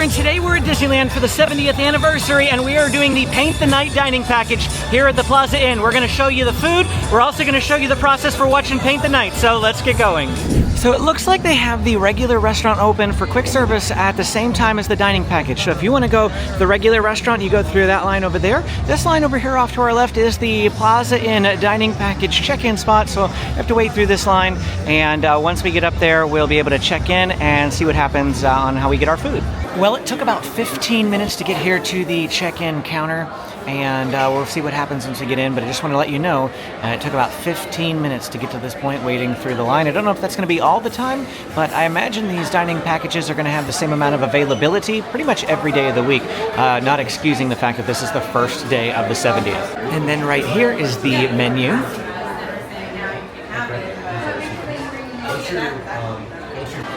and today we're at Disneyland for the 70th anniversary, and we are doing the Paint the Night dining package here at the Plaza Inn. We're going to show you the food. We're also going to show you the process for watching Paint the Night, so let's get going. So it looks like they have the regular restaurant open for quick service at the same time as the dining package. So if you want to go to the regular restaurant, you go through that line over there. This line over here off to our left is the Plaza Inn dining package check-in spot, so you have to wait through this line, and once we get up there, we'll be able to check in and see what happens on how we get our food. Well, it took about 15 minutes to get here to the check-in counter, and we'll see what happens once we get in, but I just want to let you know it took about 15 minutes to get to this point waiting through the line. I don't know if that's going to be all the time, but I imagine these dining packages are going to have the same amount of availability pretty much every day of the week, not excusing the fact that this is the first day of the 70th. And then right here is the menu.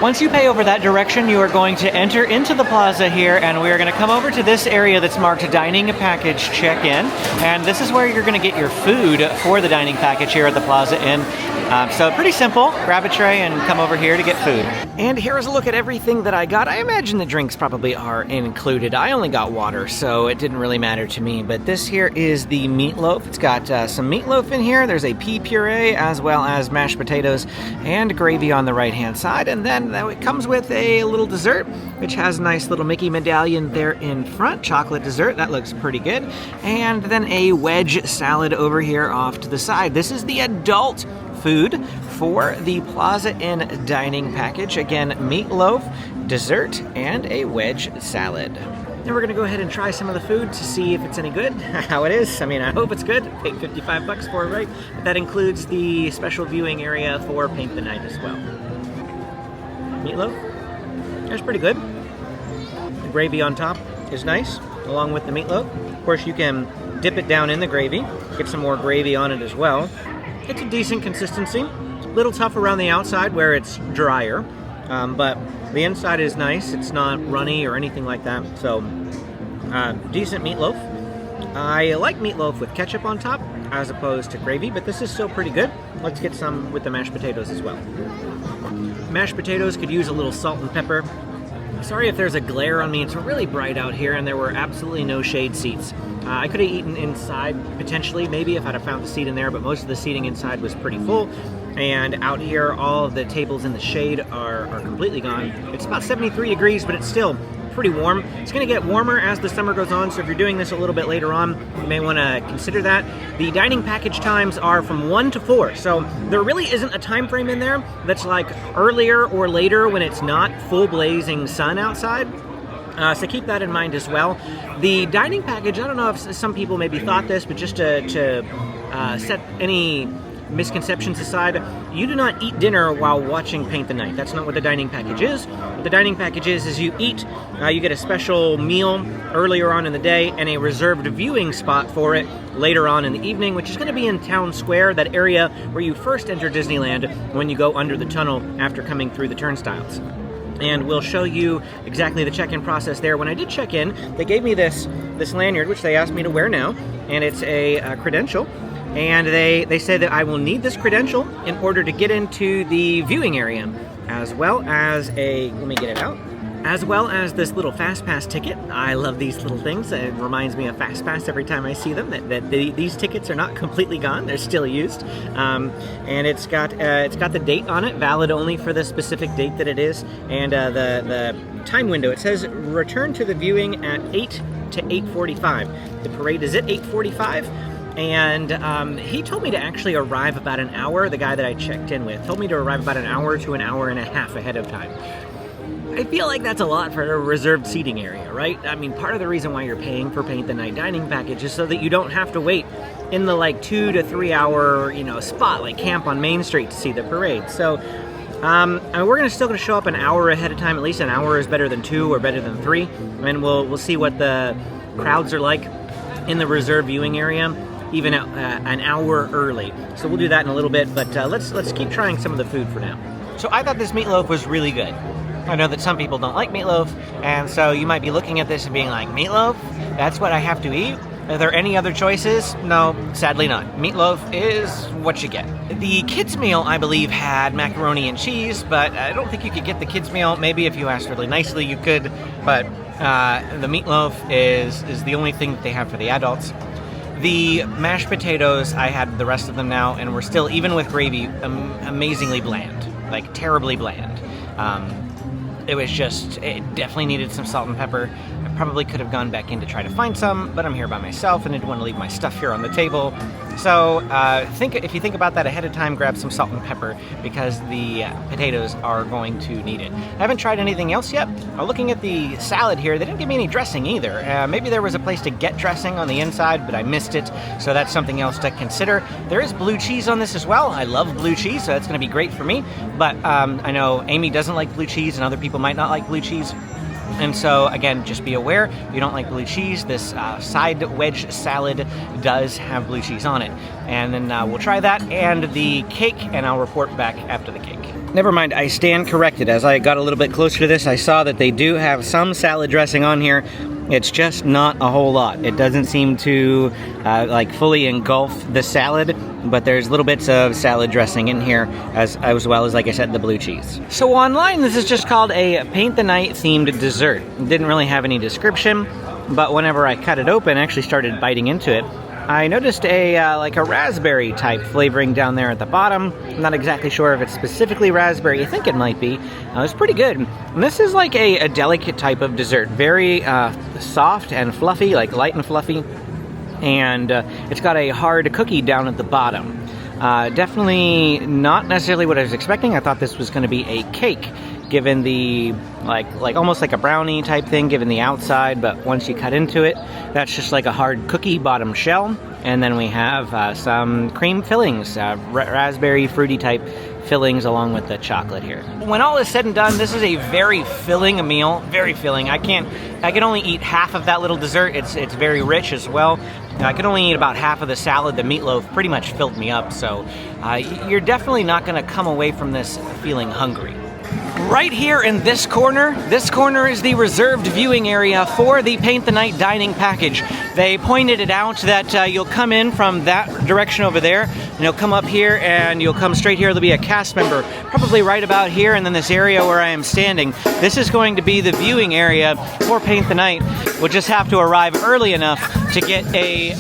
Once you pay over that direction, you are going to enter into the plaza here, and we are going to come over to this area that's marked Dining Package Check-In, and this is where you're going to get your food for the dining package here at the Plaza Inn. So pretty simple. Grab a tray and come over here to get food. And here is a look at everything that I got. I imagine the drinks probably are included. I only got water, so it didn't really matter to me. But this here is the meatloaf. It's got some meatloaf in here. There's a pea puree as well as mashed potatoes and gravy on the right-hand side. And then it comes with a little dessert, which has a nice little Mickey medallion there in front. Chocolate dessert. That looks pretty good. And then a wedge salad over here off to the side. This is the adult food for the Plaza Inn dining package. Again, meatloaf, dessert, and a wedge salad. Then we're gonna go ahead and try some of the food to see if it's any good, how it is. I mean, I hope it's good. Paid 55 bucks for it, right? But that includes the special viewing area for Paint the Night as well. Meatloaf, that's pretty good. The gravy on top is nice, along with the meatloaf. Of course, you can dip it down in the gravy, get some more gravy on it as well. It's a decent consistency. A little tough around the outside where it's drier, but the inside is nice. It's not runny or anything like that. So, decent meatloaf. I like meatloaf with ketchup on top as opposed to gravy, but this is still pretty good. Let's get some with the mashed potatoes as well. Mashed potatoes could use a little salt and pepper. Sorry if there's a glare on me. It's really bright out here, and there were absolutely no shade seats. I could have eaten inside, potentially, maybe if I'd have found the seat in there, but most of the seating inside was pretty full. And out here, all of the tables in the shade are completely gone. It's about 73 degrees, but it's still pretty warm. It's going to get warmer as the summer goes on, so if you're doing this a little bit later on, you may want to consider that. The dining package times are from 1 to 4, so there really isn't a time frame in there that's like earlier or later when it's not full blazing sun outside. So keep that in mind as well. The dining package, I don't know if some people maybe thought this, but just to set any misconceptions aside, you do not eat dinner while watching Paint the Night. That's not what the dining package is. What the dining package is you eat, you get a special meal earlier on in the day and a reserved viewing spot for it later on in the evening, which is going to be in Town Square, that area where you first enter Disneyland when you go under the tunnel after coming through the turnstiles. And we'll show you exactly the check-in process there. When I did check in, they gave me this lanyard, which they asked me to wear now, and it's a credential. And they said that I will need this credential in order to get into the viewing area, as well as let me get it out, as well as this little Fast Pass ticket. I love these little things. It reminds me of Fast Pass every time I see them, that these tickets are not completely gone. They're still used. And it's got the date on it, valid only for the specific date that it is, and the time window. It says return to the viewing at 8 to 8:45. The parade is at 8:45. And he told me to actually arrive about an hour. The guy that I checked in with told me to arrive about an hour to an hour and a half ahead of time. I feel like that's a lot for a reserved seating area, right? I mean, part of the reason why you're paying for Paint the Night dining package is so that you don't have to wait in the like 2 to 3 hour, spot, like camp on Main Street to see the parade. So, we're still gonna show up an hour ahead of time. At least an hour is better than 2 or better than 3, and we'll see what the crowds are like in the reserved viewing area, even an hour early. So we'll do that in a little bit, but let's keep trying some of the food for now. So I thought this meatloaf was really good. I know that some people don't like meatloaf, and so you might be looking at this and being like, meatloaf? That's what I have to eat? Are there any other choices? No, sadly not. Meatloaf is what you get. The kids' meal, I believe, had macaroni and cheese, but I don't think you could get the kids' meal. Maybe if you asked really nicely, you could, but The meatloaf is the only thing that they have for the adults. The mashed potatoes, I had the rest of them now, and we're still, even with gravy, amazingly bland, like terribly bland. It definitely needed some salt and pepper. I probably could have gone back in to try to find some, but I'm here by myself and I didn't want to leave my stuff here on the table. So if you think about that ahead of time, grab some salt and pepper because the potatoes are going to need it. I haven't tried anything else yet. Looking at the salad here, they didn't give me any dressing either. Maybe there was a place to get dressing on the inside, but I missed it, so that's something else to consider. There is blue cheese on this as well. I love blue cheese, so that's going to be great for me, but I know Amy doesn't like blue cheese and other people might not like blue cheese. And so, again, just be aware, if you don't like blue cheese, this side wedge salad does have blue cheese on it. And then we'll try that and the cake, and I'll report back after the cake. Never mind, I stand corrected. As I got a little bit closer to this, I saw that they do have some salad dressing on here. It's just not a whole lot. It doesn't seem to fully engulf the salad, but there's little bits of salad dressing in here as well as, like I said, the blue cheese. So online, this is just called a Paint the Night themed dessert. It didn't really have any description, but whenever I cut it open, I actually started biting into it, I noticed a raspberry type flavoring down there at the bottom. I'm not exactly sure if it's specifically raspberry. I think it might be. It's pretty good. And this is like a delicate type of dessert. Very soft and fluffy, like light and fluffy. And it's got a hard cookie down at the bottom. Definitely not necessarily what I was expecting. I thought this was going to be a cake, given the like almost like a brownie type thing given the outside, but once you cut into it, that's just like a hard cookie bottom shell. And then we have some cream fillings, raspberry fruity type fillings along with the chocolate here. When all is said and done, this is a very filling meal, very filling. I can only eat half of that little dessert. It's very rich as well. I could only eat about half of the salad. The meatloaf pretty much filled me up, so you're definitely not going to come away from this feeling hungry. Right here in this corner is the reserved viewing area for the Paint the Night dining package. They pointed it out that you'll come in from that direction over there, and you'll come up here, and you'll come straight here. There'll be a cast member, probably right about here, and then this area where I am standing. This is going to be the viewing area for Paint the Night. We'll just have to arrive early enough to get a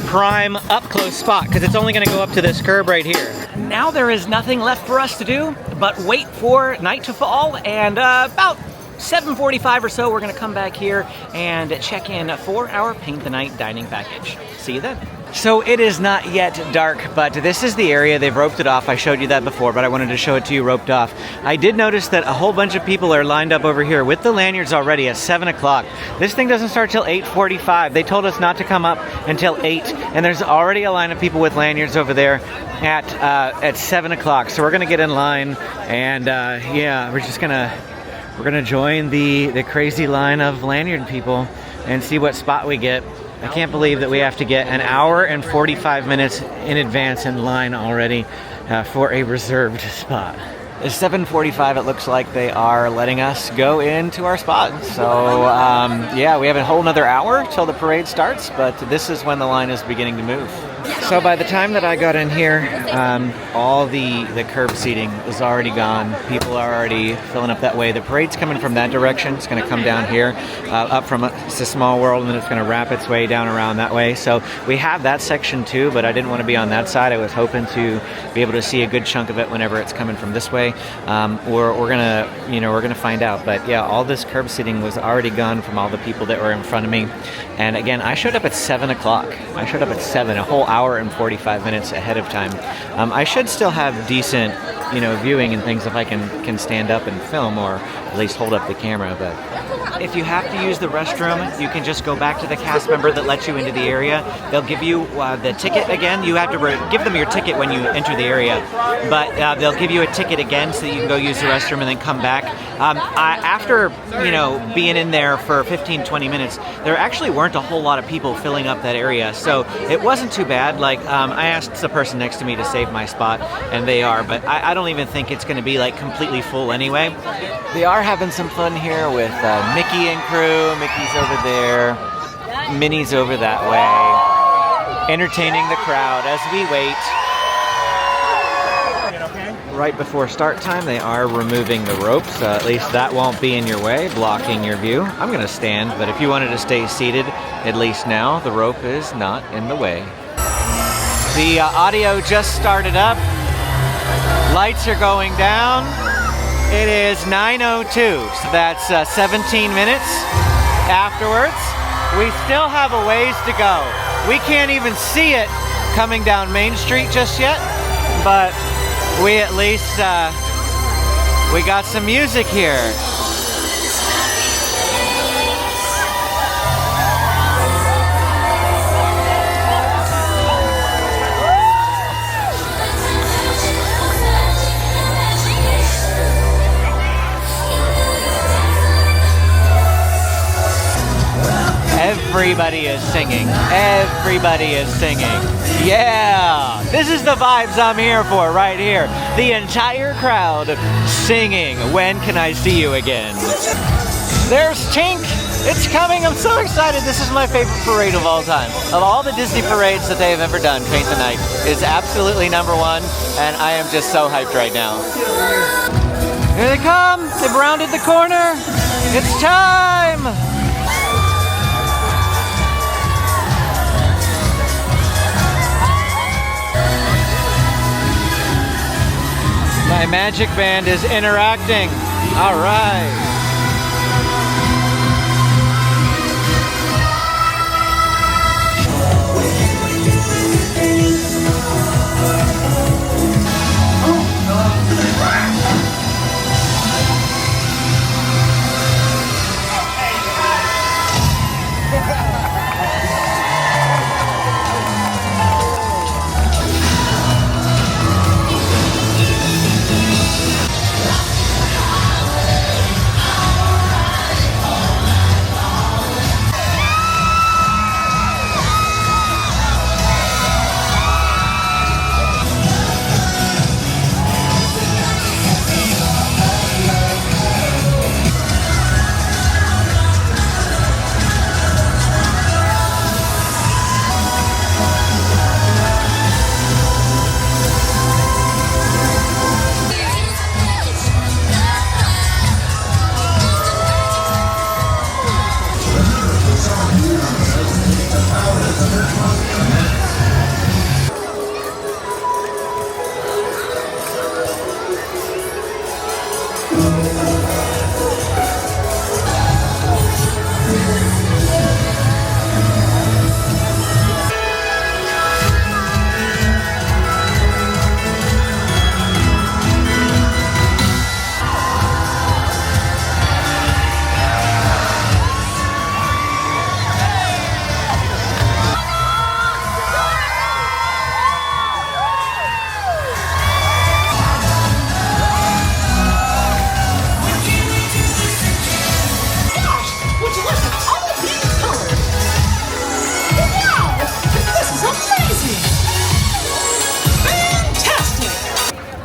prime up-close spot, because it's only going to go up to this curb right here. Now there is nothing left for us to do but wait for night to fall, and about 7:45 or so, we're going to come back here and check in for our Paint the Night dining package. See you then. So it is not yet dark, but this is the area. They've roped it off. I showed you that before, but I wanted to show it to you roped off. I did notice that a whole bunch of people are lined up over here with the lanyards already at 7 o'clock. This thing doesn't start till 8:45. They told us not to come up until 8, and there's already a line of people with lanyards over there at 7 o'clock. So we're gonna get in line, and yeah, we're gonna join the crazy line of lanyard people and see what spot we get. I can't believe that we have to get an hour and 45 minutes in advance in line already for a reserved spot. It's 7:45. It looks like they are letting us go into our spot. So yeah, we have a whole nother hour till the parade starts, but this is when the line is beginning to move. So by the time that I got in here, all the curb seating is already gone. People are already filling up that way. The parade's coming from that direction. It's going to come down here, up from It's a Small World, and then it's going to wrap its way down around that way. So we have that section too, but I didn't want to be on that side. I was hoping to be able to see a good chunk of it whenever it's coming from this way. We're gonna find out. But yeah, all this curb seating was already gone from all the people that were in front of me. And again, I showed up at 7 o'clock. I showed up at 7, a whole hour and 45 minutes ahead of time. I should still have decent, viewing and things if I can stand up and film, or at least hold up the camera. But if you have to use the restroom, you can just go back to the cast member that lets you into the area. They'll give you the ticket again. You have to give them your ticket when you enter the area, but they'll give you a ticket again so that you can go use the restroom and then come back. After being in there for 15-20 minutes, there actually weren't a whole lot of people filling up that area, so it wasn't too bad. I asked the person next to me to save my spot, and they are, but I don't even think it's going to be completely full anyway. They are having some fun here with Mickey and crew. Mickey's over there, Minnie's over that way, entertaining the crowd as we wait. right before start time, they are removing the ropes. At least that won't be in your way, blocking your view. I'm gonna stand, but if you wanted to stay seated, at least now, the rope is not in the way. The audio just started up. Lights are going down. It is 9:02, so that's 17 minutes afterwards. We still have a ways to go. We can't even see it coming down Main Street just yet, but we at least, we got some music here. Everybody is singing. Everybody is singing. Yeah! This is the vibes I'm here for right here. The entire crowd singing. When can I see you again? There's Tink! It's coming! I'm so excited! This is my favorite parade of all time. Of all the Disney parades that they have ever done, Paint the Night is absolutely #1, and I am just so hyped right now. Here they come! They've rounded the corner! It's time! My magic band is interacting. All right.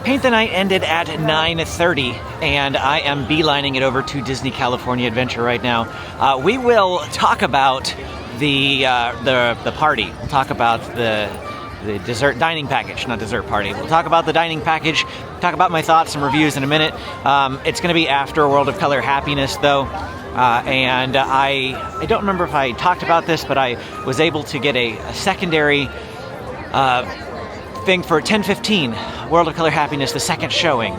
Paint the Night ended at 9:30, and I am beelining it over to Disney California Adventure right now. We will talk about the party. We'll talk about the dessert dining package, not dessert party. We'll talk about the dining package, talk about my thoughts and reviews in a minute. It's going to be after World of Color Happiness, though. And I don't remember if I talked about this, but I was able to get a secondary thing for 10:15, World of Color Happiness, the second showing.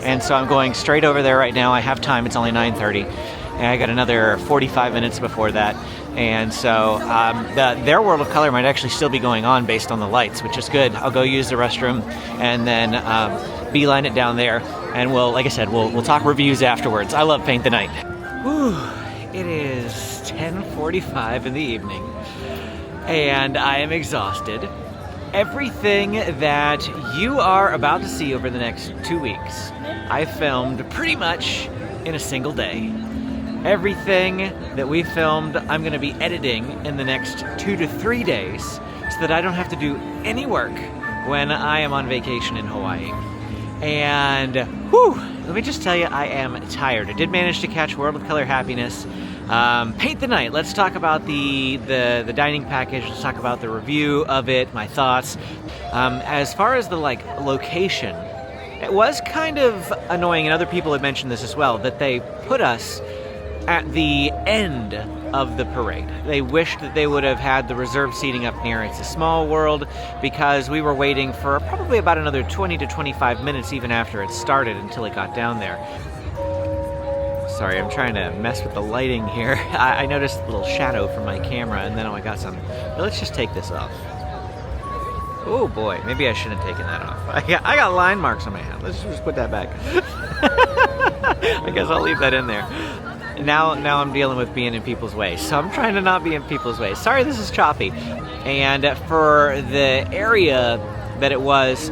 And so I'm going straight over there right now. I have time, it's only 9:30. And I got another 45 minutes before that. And so their World of Color might actually still be going on based on the lights, which is good. I'll go use the restroom and then beeline it down there. And we'll, like I said, we'll talk reviews afterwards. I love Paint the Night. Whew, it is 10:45 in the evening, and I am exhausted. Everything that you are about to see over the next 2 weeks, I filmed pretty much in a single day. Everything that we filmed, I'm going to be editing in the next 2 to 3 days so that I don't have to do any work when I am on vacation in Hawaii. And whew, let me just tell you, I am tired. I did manage to catch World of Color Happiness. Paint the Night. Let's talk about the dining package. Let's talk about the review of it, my thoughts. As far as the location It was kind of annoying, and other people had mentioned this as well, that they put us at the end of the parade. They wished that they would have had the reserved seating up near It's a Small World, because we were waiting for probably about another 20 to 25 minutes even after it started until it got down there. Sorry, I'm trying to mess with the lighting here. I noticed a little shadow from my camera, and then I got some. Let's just take this off. Oh boy, maybe I shouldn't have taken that off. I got line marks on my hand. Let's just put that back. I guess I'll leave that in there. Now I'm dealing with being in people's way, so I'm trying to not be in people's way. Sorry, this is choppy. And for the area that it was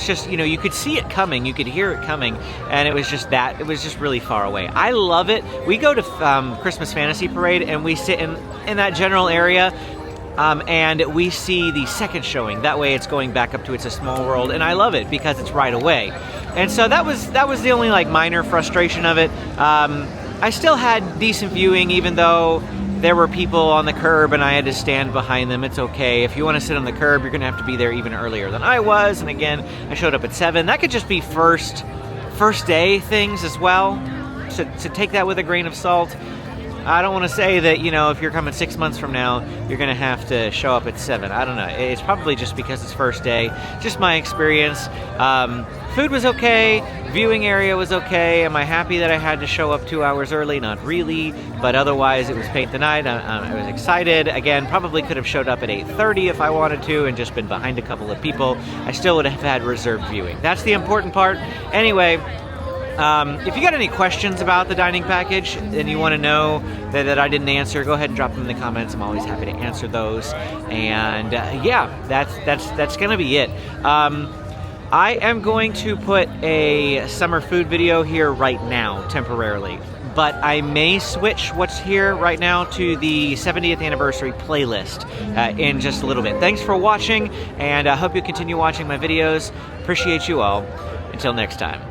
just, you know, you could see it coming, you could hear it coming, and it was just really far away. I love it. We go to Christmas Fantasy Parade, and we sit in that general area, and we see the second showing. That way it's going back up to It's a Small World, and I love it because it's right away. And so that was the only like minor frustration of it. I still had decent viewing, even though there were people on the curb and I had to stand behind them. It's okay. If you want to sit on the curb, you're going to have to be there even earlier than I was. And again, I showed up at 7. That could just be first day things as well. So take that with a grain of salt. I don't want to say that, you know, if you're coming 6 months from now, you're going to have to show up at 7. I don't know. It's probably just because it's first day. Just my experience. Food was okay. Viewing area was okay. Am I happy that I had to show up 2 hours early? Not really. But otherwise, it was paint the night. I was excited. Again, probably could have showed up at 8:30 if I wanted to and just been behind a couple of people. I still would have had reserved viewing. That's the important part. Anyway, if you got any questions about the dining package and you want to know that I didn't answer, go ahead and drop them in the comments. I'm always happy to answer those. And yeah, that's gonna be it. I am going to put a summer food video here right now, temporarily. But I may switch what's here right now to the 70th anniversary playlist in just a little bit. Thanks for watching, and I hope you continue watching my videos. Appreciate you all. Until next time.